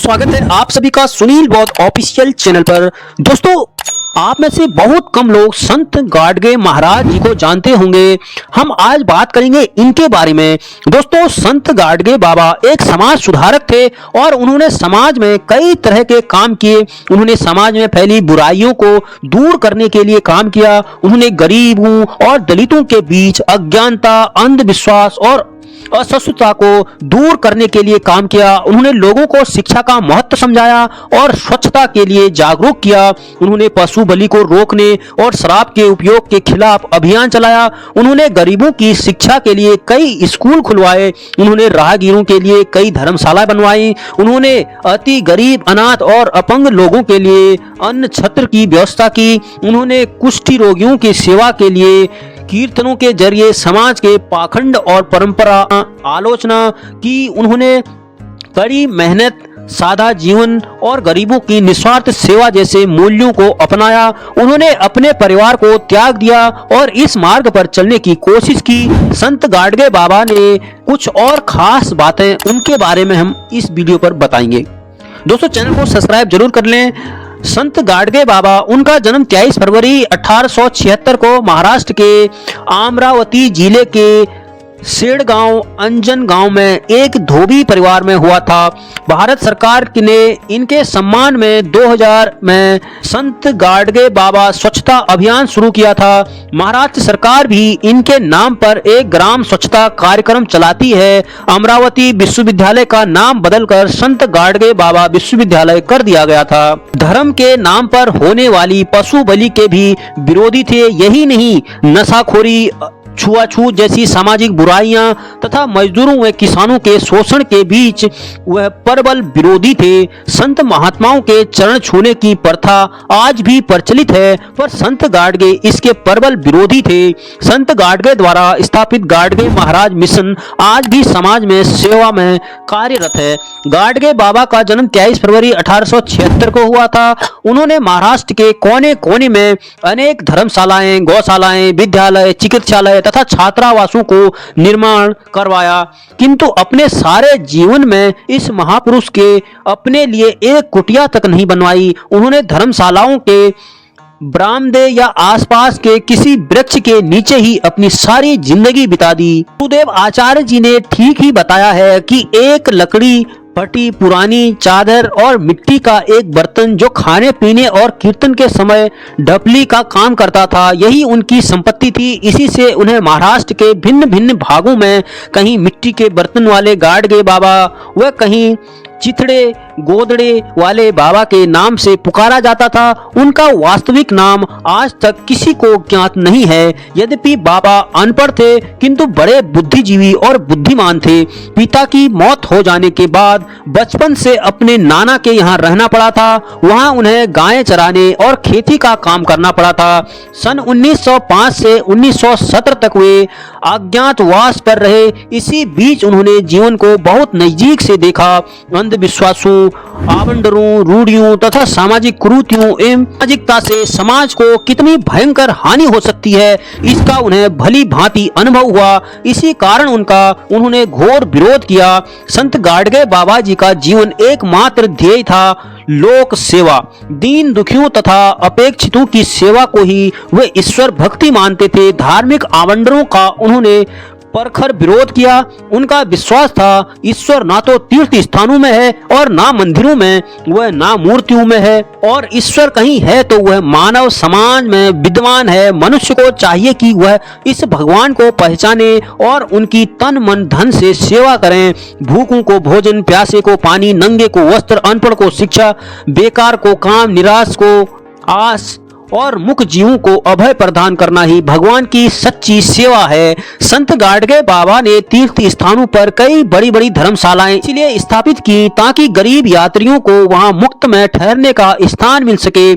स्वागत है आप सभी का सुनील बौद्ध ऑफिशियल चैनल पर। दोस्तों, आप में से बहुत कम लोग संत गाडगे महाराज जी को जानते होंगे। हम आज बात करेंगे इनके बारे में। दोस्तों, संत गाडगे बाबा एक समाज सुधारक थे और उन्होंने समाज में कई तरह के काम किए। उन्होंने समाज में फैली बुराइयों को दूर करने के लिए काम किया। उन्होंने गरीबों और दलितों के बीच अज्ञानता, अंधविश्वास और अस्वच्छता को दूर करने के लिए काम किया। उन्होंने लोगों को शिक्षा का महत्व समझाया और स्वच्छता के लिए जागरूक किया। उन्होंने पशु बलि को रोकने और शराब के उपयोग के खिलाफ अभियान चलाया। उन्होंने गरीबों की शिक्षा के लिए कई स्कूल खुलवाए। उन्होंने राहगीरों के लिए कई धर्मशाला बनवाई। उन्होंने अति गरीब, अनाथ और अपंग लोगों के लिए अन्न छत्र की व्यवस्था की। उन्होंने कुष्ठ रोगियों की सेवा के लिए कीर्तनों के जरिए समाज के पाखंड और परंपरा आलोचना की। उन्होंने कड़ी मेहनत, सादा जीवन और गरीबों की निस्वार्थ सेवा जैसे मूल्यों को अपनाया। उन्होंने अपने परिवार को त्याग दिया और इस मार्ग पर चलने की कोशिश की। संत गाडगे बाबा ने कुछ और खास बातें उनके बारे में हम इस वीडियो पर बताएंगे। दोस्तों, चैनल को सब्सक्राइब जरूर कर लें। संत गाडगे बाबा, उनका जन्म 23 फरवरी 1876 को महाराष्ट्र के अमरावती जिले के सेडगांव अंजन गांव में एक धोबी परिवार में हुआ था। भारत सरकार ने इनके सम्मान में 2000 में संत गाडगे बाबा स्वच्छता अभियान शुरू किया था। महाराष्ट्र सरकार भी इनके नाम पर एक ग्राम स्वच्छता कार्यक्रम चलाती है। अमरावती विश्वविद्यालय का नाम बदलकर संत गाडगे बाबा विश्वविद्यालय कर दिया गया था। धर्म के नाम पर होने वाली पशु बलि के भी विरोधी थे। यही नहीं, नशाखोरी, छुआछूत जैसी सामाजिक बुराइयां तथा मजदूरों व किसानों के शोषण के बीच वह प्रबल विरोधी थे। संत महात्माओं के चरण छूने की प्रथा आज भी प्रचलित है, पर संत गाडगे इसके प्रबल विरोधी थे। संत गाडगे द्वारा स्थापित गाडगे महाराज मिशन आज भी समाज में सेवा में कार्यरत है। गाडगे बाबा का जन्म 23 फरवरी 1876 को हुआ था। उन्होंने महाराष्ट्र के कोने कोने में अनेक धर्मशालाएं, गौशालाएं, विद्यालय, चिकित्सालय तथा छात्रावासों को निर्माण करवाया, किंतु अपने सारे जीवन में इस महापुरुष के अपने लिए एक कुटिया तक नहीं बनवाई। उन्होंने धर्मशालाओं के बरामदे या आसपास के किसी वृक्ष के नीचे ही अपनी सारी जिंदगी बिता दी। गुरुदेव आचार्य जी ने ठीक ही बताया है कि एक लकड़ी, फटी पुरानी चादर और मिट्टी का एक बर्तन जो खाने पीने और कीर्तन के समय ढपली का काम करता था, यही उनकी संपत्ति थी। इसी से उन्हें महाराष्ट्र के भिन्न भिन्न भागों में कहीं मिट्टी के बर्तन वाले गाडगे बाबा व कहीं चिथड़े गोदड़े वाले बाबा के नाम से पुकारा जाता था। उनका वास्तविक नाम आज तक किसी को ज्ञात नहीं है। यद्यपि बाबा अनपढ़ थे, किंतु बड़े बुद्धिजीवी और बुद्धिमान थे। पिता की मौत हो जाने के बाद बचपन से अपने नाना के यहाँ रहना पड़ा था। वहाँ उन्हें गायें चराने और खेती का काम करना पड़ा था। सन 1905 से 1917 तक वे अज्ञातवास पर रहे। इसी बीच उन्होंने जीवन को बहुत नजदीक से देखा। अंधविश्वासों, आवंडरों, रूढ़ियों तथा सामाजिक कुरीतियों एवं सामाजिकता से समाज को कितनी भयंकर हानि हो सकती है, इसका उन्हें भली भांति अनुभव हुआ। इसी कारण उन्होंने घोर विरोध किया। संत गाडगे बाबा जी का जीवन एकमात्र ध्येय था लोक सेवा। दीन दुखियों तथा अपेक्षितों की सेवा को ही वे ईश्वर भक्ति मानते थे। धार्मिक आवंडरों का उन्होंने प्रखर विरोध किया। उनका विश्वास था ईश्वर ना तो तीर्थ स्थानों में है और ना मंदिरों में, वह ना मूर्तियों में है, और ईश्वर कहीं है तो वह मानव समाज में विद्यमान है। मनुष्य को चाहिए कि वह इस भगवान को पहचाने और उनकी तन मन धन से सेवा करें। भूखों को भोजन, प्यासे को पानी, नंगे को वस्त्र, अनपढ़ को शिक्षा, बेकार को काम, निराश को आस और मुख जीवों को अभय प्रदान करना ही भगवान की सच्ची सेवा है। संत गाडगे बाबा ने तीर्थ स्थानों पर कई बड़ी बड़ी धर्मशालाएं इसलिए स्थापित की ताकि गरीब यात्रियों को वहां मुफ्त में ठहरने का स्थान मिल सके।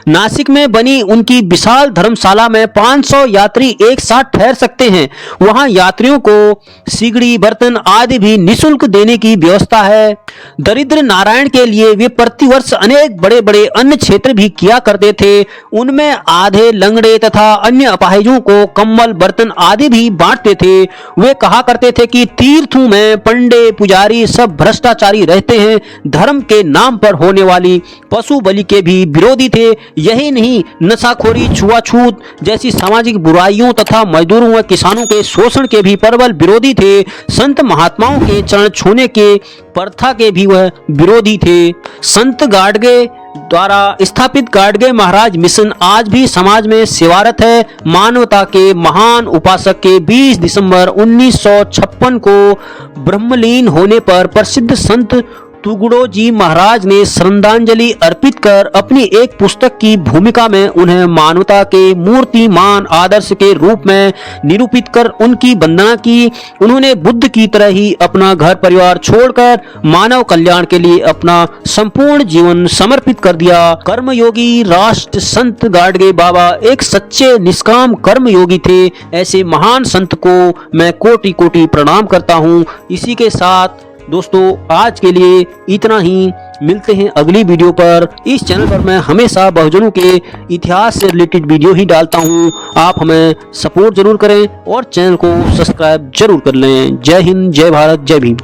नासिक में बनी उनकी विशाल धर्मशाला में 500 यात्री एक साथ ठहर सकते हैं। वहां यात्रियों को सिगड़ी, बर्तन आदि भी निःशुल्क देने की व्यवस्था है। दरिद्र नारायण के लिए वे प्रतिवर्ष अनेक बड़े बड़े अन्न क्षेत्र भी किया करते थे। उनमें आधे लंगड़े तथा अन्य अपाहिजों को कंबल, बर्तन आदि भी बांटते थे। वे कहा करते थे कि तीर्थों में पंडे पुजारी सब भ्रष्टाचारी रहते हैं, धर्म के नाम पर होने वाली पशु बलि के भी विरोधी थे। यही नहीं, नशाखोरी, छुआछूत जैसी सामाजिक बुराइयों तथा मजदूरों व किसानों के शोषण के भी प्रबल विरोधी थे। संत महात्माओं के चरण छूने के प्रथा के भी वह विरोधी थे। संत गाडगे द्वारा स्थापित गाडगे महाराज मिशन आज भी समाज में सेवारत है। मानवता के महान उपासक के 20 दिसंबर 1956 को ब्रह्मलीन होने पर प्रसिद्ध संत तुगड़ो जी महाराज ने श्रद्धांजलि अर्पित कर अपनी एक पुस्तक की भूमिका में उन्हें मानवता के मूर्तिमान आदर्श के रूप में निरूपित कर उनकी वंदना की। उन्होंने बुद्ध की तरह ही अपना घर परिवार छोड़कर मानव कल्याण के लिए अपना संपूर्ण जीवन समर्पित कर दिया। कर्मयोगी राष्ट्र संत गाडगे बाबा एक सच्चे निष्काम कर्मयोगी थे। ऐसे महान संत को मैं कोटि कोटि प्रणाम करता हूँ। इसी के साथ दोस्तों आज के लिए इतना ही। मिलते हैं अगली वीडियो पर। इस चैनल पर मैं हमेशा बहुजनों के इतिहास से रिलेटेड वीडियो ही डालता हूं। आप हमें सपोर्ट जरूर करें और चैनल को सब्सक्राइब जरूर कर लें। जय हिंद, जय भारत, जय भीम।